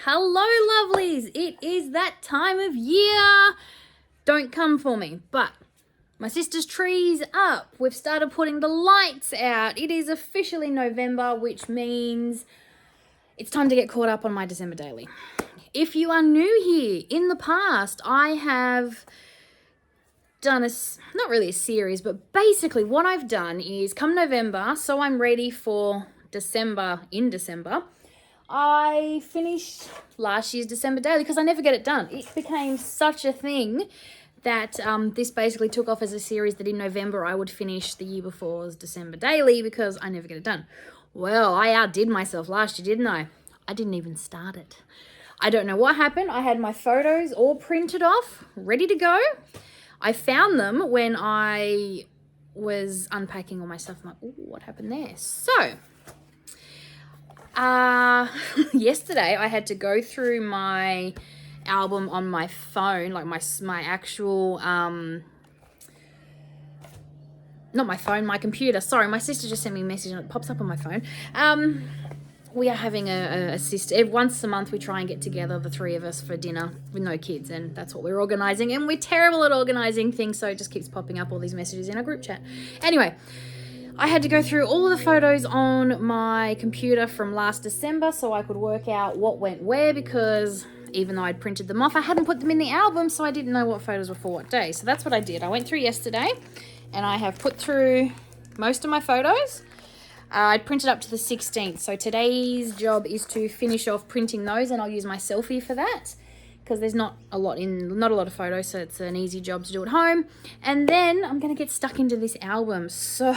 Hello, lovelies. It is that time of year. Don't come for me, but my sister's tree's up. We've started putting the lights out. It is officially November, which means it's time to get caught up on my December daily. If you are new here, in the past, I have done not really a series, but basically what I've done is come November, so I'm ready for December, I finished last year's December daily because I never get it done. It became such a thing that this basically took off as a series that in November I would finish the year before's December daily because I never get it done. Well, I outdid myself last year, didn't I? I didn't even start it. I don't know what happened. I had my photos all printed off, ready to go. I found them when I was unpacking all my stuff. I'm like, ooh, what happened there? So, yesterday I had to go through my album on my phone, like my actual, not my phone, my computer. Sorry, my sister just sent me a message and it pops up on my phone. We are having a sister. Once a month we try and get together, the three of us, for dinner with no kids, and that's what we're organising. And we're terrible at organising things, so it just keeps popping up all these messages in our group chat. Anyway, I had to go through all the photos on my computer from last December so I could work out what went where, because even though I'd printed them off, I hadn't put them in the album, so I didn't know what photos were for what day. So that's what I did. I went through yesterday and I have put through most of my photos. I printed up to the 16th, so today's job is to finish off printing those, and I'll use my selfie for that because there's not a lot of photos, so it's an easy job to do at home. And then I'm going to get stuck into this album. So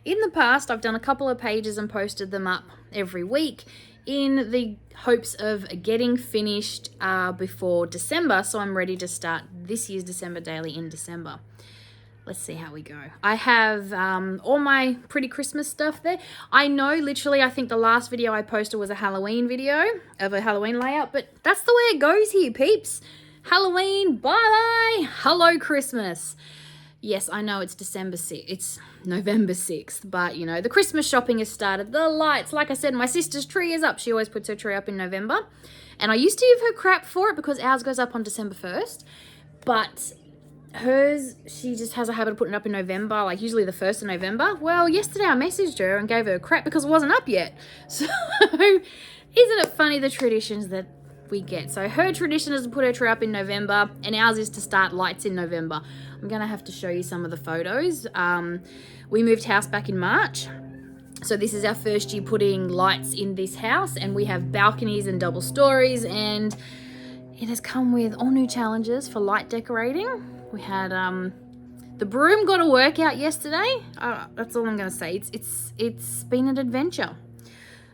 in the past, I've done a couple of pages and posted them up every week in the hopes of getting finished before December, so I'm ready to start this year's December daily in December. Let's see how we go. I have all my pretty Christmas stuff there. I know, literally, I think the last video I posted was a Halloween video of a Halloween layout, but that's the way it goes here, peeps. Halloween, bye-bye. Hello, Christmas. Yes, I know it's it's November 6th, but, you know, the Christmas shopping has started. The lights, like I said, my sister's tree is up. She always puts her tree up in November, and I used to give her crap for it because ours goes up on December 1st, but hers, she just has a habit of putting it up in November, like usually the 1st of November. Well, yesterday I messaged her and gave her crap because it wasn't up yet. So, isn't it funny, the traditions that we get? So her tradition is to put her tree up in November, and ours is to start lights in November. I'm going to have to show you some of the photos. We moved house back in March. So this is our first year putting lights in this house, and we have balconies and double stories, and it has come with all new challenges for light decorating. We had the broom got a workout yesterday. That's all I'm going to say. It's been an adventure.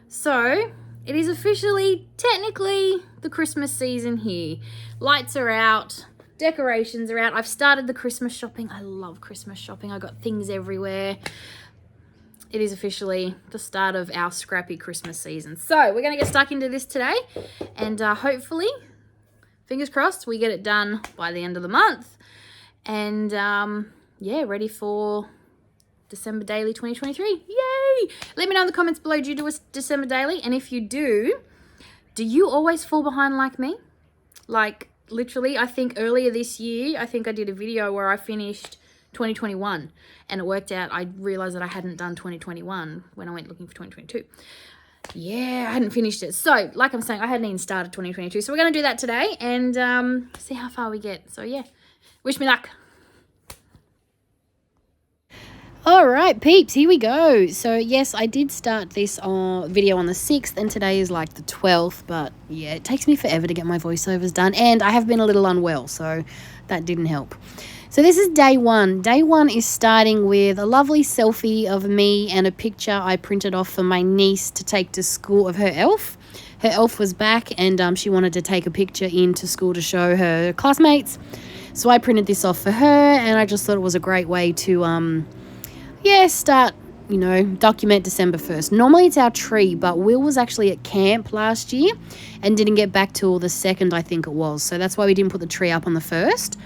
So it is officially, technically, the Christmas season here. Lights are out, decorations are out. I've started the Christmas shopping. I love Christmas shopping. I got things everywhere. It is officially the start of our scrappy Christmas season. So we're going to get stuck into this today, and hopefully, fingers crossed, we get it done by the end of the month. And yeah, ready for December daily 2023. Yay! Let me know in the comments below, do you do a December daily? And if you do you always fall behind like me? Like, literally, I think earlier this year, I think I did a video where I finished 2021, and it worked out. I realized that I hadn't done 2021 when I went looking for 2022. Yeah, I hadn't finished it. So, like I'm saying, I hadn't even started 2022. So we're going to do that today and see how far we get. So, yeah. Wish me luck. All right, peeps, here we go. So, yes, I did start this video on the 6th, and today is like the 12th. But, yeah, it takes me forever to get my voiceovers done, and I have been a little unwell, so that didn't help. So this is day one. Day one is starting with a lovely selfie of me and a picture I printed off for my niece to take to school of her elf. Her elf was back, and she wanted to take a picture into school to show her classmates. So I printed this off for her, and I just thought it was a great way to, start, document December 1st. Normally it's our tree, but Will was actually at camp last year and didn't get back till the 2nd, I think it was. So that's why we didn't put the tree up on the 1st.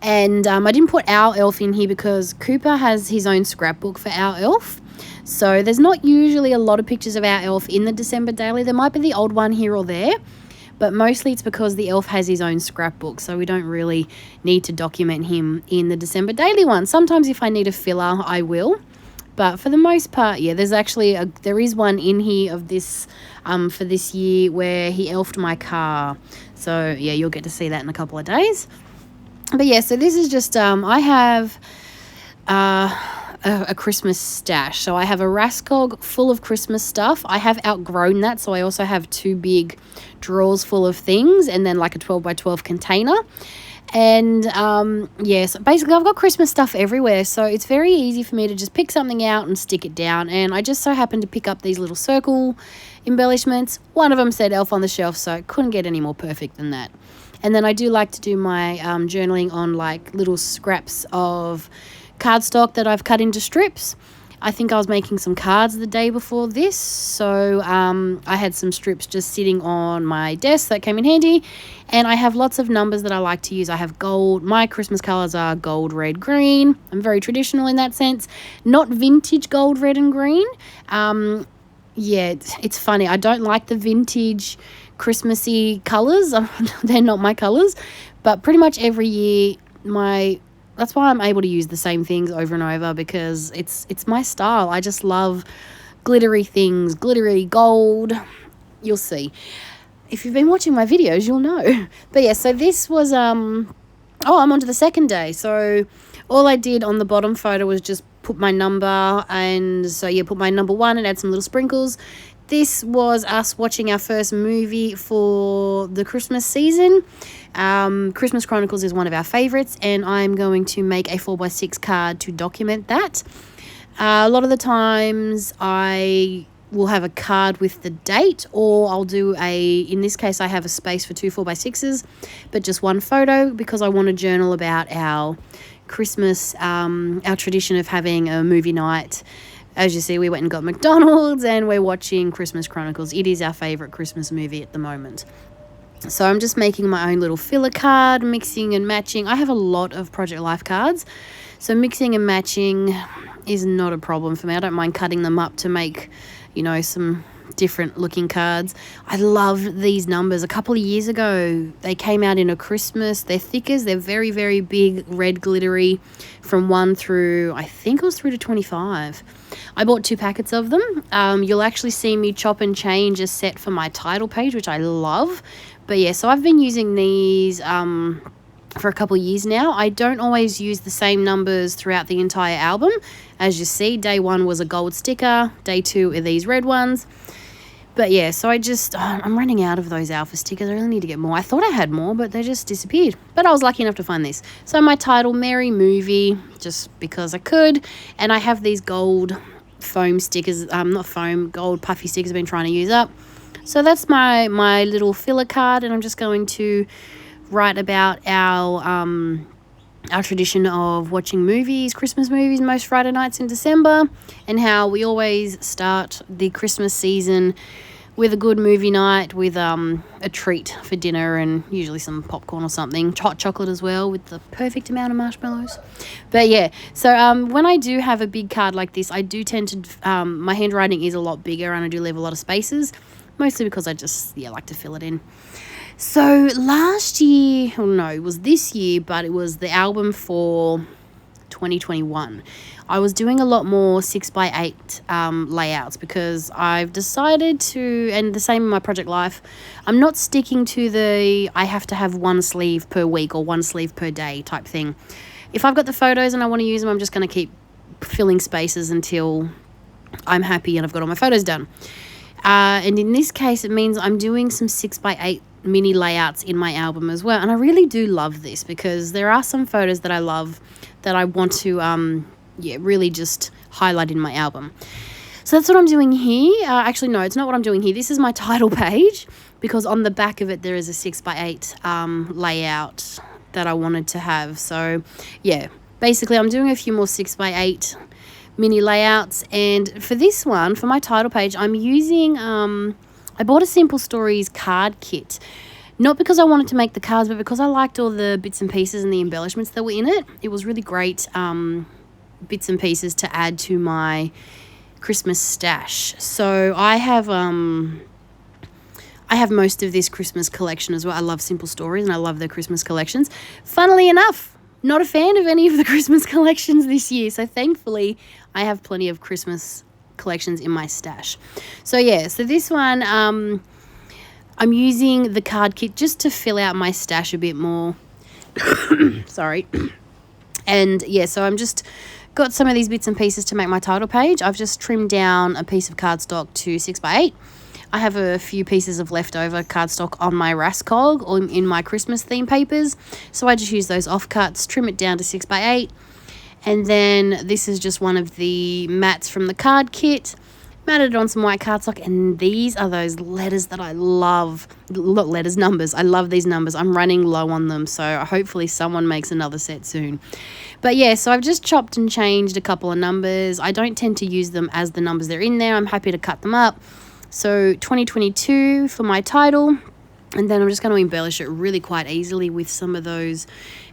And I didn't put our elf in here because Cooper has his own scrapbook for our elf. So there's not usually a lot of pictures of our elf in the December daily. There might be the old one here or there, but mostly it's because the elf has his own scrapbook, so we don't really need to document him in the December daily one. Sometimes if I need a filler, I will. But for the most part, yeah, there is one in here of this for this year where he elfed my car. So yeah, you'll get to see that in a couple of days. But yeah, so this is just I have a Christmas stash. So I have a Raskog full of Christmas stuff. I have outgrown that, so I also have 2 big drawers full of things, and then like a 12 by 12 container. And yes, basically I've got Christmas stuff everywhere, so it's very easy for me to just pick something out and stick it down. And I just so happened to pick up these little circle embellishments. One of them said elf on the shelf, so it couldn't get any more perfect than that. And then I do like to do my journaling on like little scraps of cardstock that I've cut into strips. I think I was making some cards the day before this, so I had some strips just sitting on my desk that came in handy, and I have lots of numbers that I like to use. I have gold. My Christmas colours are gold, red, green. I'm very traditional in that sense. Not vintage gold, red and green. Yeah, it's funny. I don't like the vintage Christmassy colours. They're not my colours, but pretty much every year that's why I'm able to use the same things over and over, because it's my style. I just love glittery things, glittery gold. You'll see. If you've been watching my videos, you'll know. But yeah, so this was, I'm on to the second day. So all I did on the bottom photo was just put my number, and so yeah, put my number 1 and add some little sprinkles. This was us watching our first movie for the Christmas season. Christmas Chronicles is one of our favourites, and I'm going to make a 4x6 card to document that. A lot of the times I will have a card with the date, or I'll do in this case I have a space for 2 4x6s, but just one photo, because I want to journal about our Christmas, our tradition of having a movie night. As you see, we went and got McDonald's and we're watching Christmas Chronicles. It is our favourite Christmas movie at the moment. So I'm just making my own little filler card, mixing and matching. I have a lot of Project Life cards, so mixing and matching is not a problem for me. I don't mind cutting them up to make, some different looking cards. I love these numbers. A couple of years ago, they came out in a Christmas. They're thickers. They're very, very big, red glittery, from 1 through, I think it was through to 25. I bought 2 packets of them. You'll actually see me chop and change a set for my title page, which I love. But yeah, so I've been using these for a couple of years now. I don't always use the same numbers throughout the entire album. As you see, day 1 was a gold sticker. Day 2 are these red ones. But yeah, so I'm running out of those alpha stickers. I really need to get more. I thought I had more, but they just disappeared. But I was lucky enough to find this. So my title, Merry Movie, just because I could. And I have these gold foam stickers, not foam, gold puffy stickers I've been trying to use up. So that's my little filler card, and I'm just going to write about our tradition of watching movies, Christmas movies, most Friday nights in December, and how we always start the Christmas season with a good movie night, with a treat for dinner, and usually some popcorn or something, hot chocolate as well, with the perfect amount of marshmallows. But yeah, so when I do have a big card like this, I do tend to, my handwriting is a lot bigger, and I do leave a lot of spaces, mostly because I just, like to fill it in. So last year, it was this year, but it was the album for 2021. I was doing a lot more 6x8 layouts, because I've decided to, and the same in my Project Life, I'm not sticking to I have to have 1 sleeve per week or 1 sleeve per day type thing. If I've got the photos and I want to use them, I'm just going to keep filling spaces until I'm happy and I've got all my photos done. And in this case, it means I'm doing some 6x8 mini layouts in my album as well. And I really do love this, because there are some photos that I love that I want to, really just highlight in my album. So that's what I'm doing here. Actually, no, it's not what I'm doing here. This is my title page, because on the back of it, there is a 6x8 layout that I wanted to have. So yeah, basically I'm doing a few more 6x8 mini layouts, and for this one, for my title page, I'm using I bought a Simple Stories card kit, not because I wanted to make the cards, but because I liked all the bits and pieces and the embellishments that were in it. It was really great bits and pieces to add to my Christmas stash. So I have most of this Christmas collection as well. I love Simple Stories and I love their Christmas collections. Funnily enough, not a fan of any of the Christmas collections this year. So thankfully, I have plenty of Christmas collections in my stash. So yeah, so this one, I'm using the card kit just to fill out my stash a bit more. Sorry. And yeah, so I'm just got some of these bits and pieces to make my title page. I've just trimmed down a piece of cardstock to 6x8. I have a few pieces of leftover cardstock on my Rascog or in my Christmas theme papers. So I just use those offcuts, trim it down to 6x8. And then this is just one of the mats from the card kit. Matted on some white cardstock, and these are those letters that I love. Not letters, numbers. I love these numbers. I'm running low on them, so hopefully someone makes another set soon. But yeah, so I've just chopped and changed a couple of numbers. I don't tend to use them as the numbers they're in there. I'm happy to cut them up. So 2022 for my title, and then I'm just going to embellish it really quite easily with some of those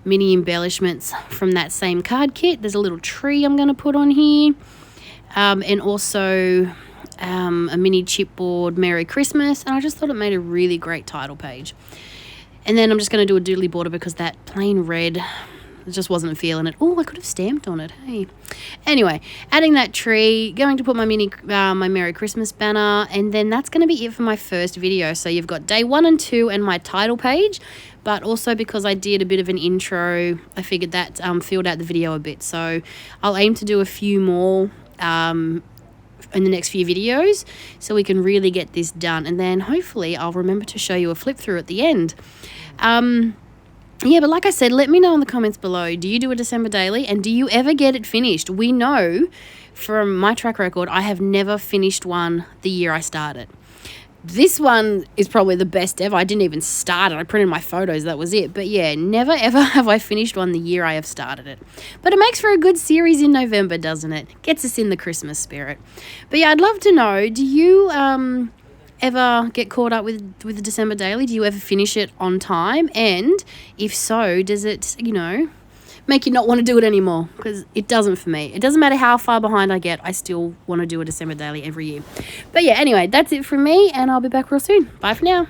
mini embellishments from that same card kit. There's a little tree I'm going to put on here, and also a mini chipboard Merry Christmas, and I just thought it made a really great title page. And then I'm just going to do a doodly border because that plain red just wasn't feeling it. Oh, I could have stamped on it, hey. Anyway, adding that tree, going to put my my Merry Christmas banner, and then that's going to be it for my first video. So you've got day 1 and 2 and my title page, but also because I did a bit of an intro, I figured that filled out the video a bit. So I'll aim to do a few more in the next few videos so we can really get this done, and then hopefully I'll remember to show you a flip through at the end. Yeah, but like I said, let me know in the comments below, do you do a December daily, and do you ever get it finished? We know from my track record I have never finished one the year I started. This one is probably the best ever. I didn't even start it. I printed my photos, that was it. But yeah, never ever have I finished one the year I have started it. But it makes for a good series in November, doesn't it? Gets us in the Christmas spirit. But yeah, I'd love to know, do you ever get caught up with the December daily? Do you ever finish it on time? And if so, does it, make you not want to do it anymore? Because it doesn't for me. It doesn't matter how far behind I get, I still want to do a December daily every year. But yeah, anyway, that's it from me, and I'll be back real soon. Bye for now.